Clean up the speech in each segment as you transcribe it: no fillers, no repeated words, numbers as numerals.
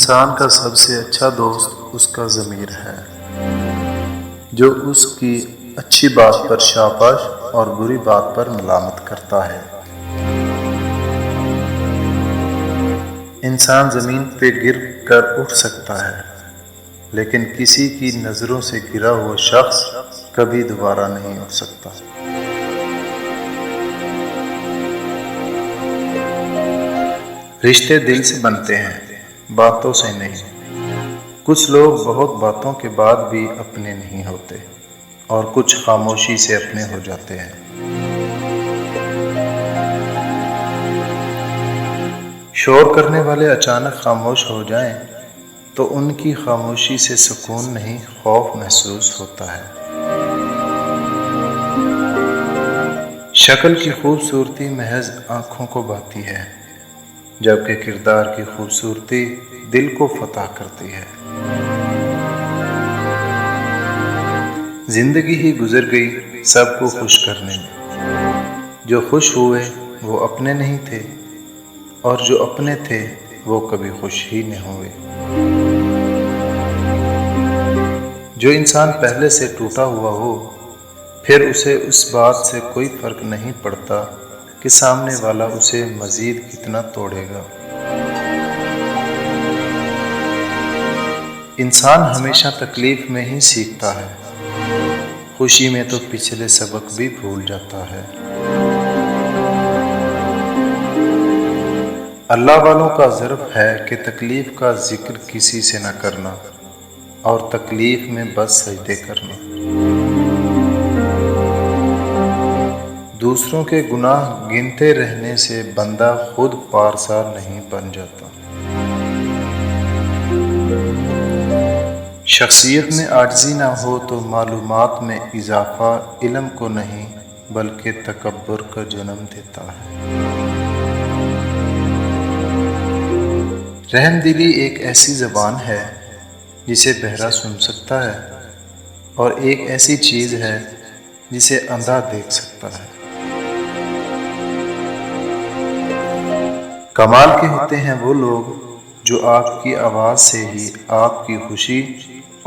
انسان کا سب سے اچھا دوست اس کا ضمیر ہے، جو اس کی اچھی بات پر شاباش اور بری بات پر ملامت کرتا ہے۔ انسان زمین پہ گر کر اٹھ سکتا ہے، لیکن کسی کی نظروں سے گرا ہوا شخص کبھی دوبارہ نہیں اٹھ سکتا۔ رشتے دل سے بنتے ہیں، باتوں سے نہیں۔ کچھ لوگ بہت باتوں کے بعد بھی اپنے نہیں ہوتے، اور کچھ خاموشی سے اپنے ہو جاتے ہیں۔ شور کرنے والے اچانک خاموش ہو جائیں تو ان کی خاموشی سے سکون نہیں، خوف محسوس ہوتا ہے۔ شکل کی خوبصورتی محض آنکھوں کو بھاتی ہے، جبکہ کردار کی خوبصورتی دل کو فتح کرتی ہے۔ زندگی ہی گزر گئی سب کو خوش کرنے میں، جو خوش ہوئے وہ اپنے نہیں تھے، اور جو اپنے تھے وہ کبھی خوش ہی نہ ہوئے۔ جو انسان پہلے سے ٹوٹا ہوا ہو، پھر اسے اس بات سے کوئی فرق نہیں پڑتا کہ سامنے والا اسے مزید کتنا توڑے گا۔ انسان ہمیشہ تکلیف میں ہی سیکھتا ہے، خوشی میں تو پچھلے سبق بھی بھول جاتا ہے۔ اللہ والوں کا ضرب ہے کہ تکلیف کا ذکر کسی سے نہ کرنا، اور تکلیف میں بس سجدے کرنا۔ دوسروں کے گناہ گنتے رہنے سے بندہ خود پارسا نہیں بن جاتا۔ شخصیت میں عاجزی نہ ہو تو معلومات میں اضافہ علم کو نہیں بلکہ تکبر کا جنم دیتا ہے۔ رحم دلی ایک ایسی زبان ہے جسے بہرا سن سکتا ہے، اور ایک ایسی چیز ہے جسے اندھا دیکھ سکتا ہے۔ کمال کے ہوتے ہیں وہ لوگ جو آپ کی آواز سے ہی آپ کی خوشی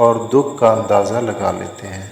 اور دکھ کا اندازہ لگا لیتے ہیں۔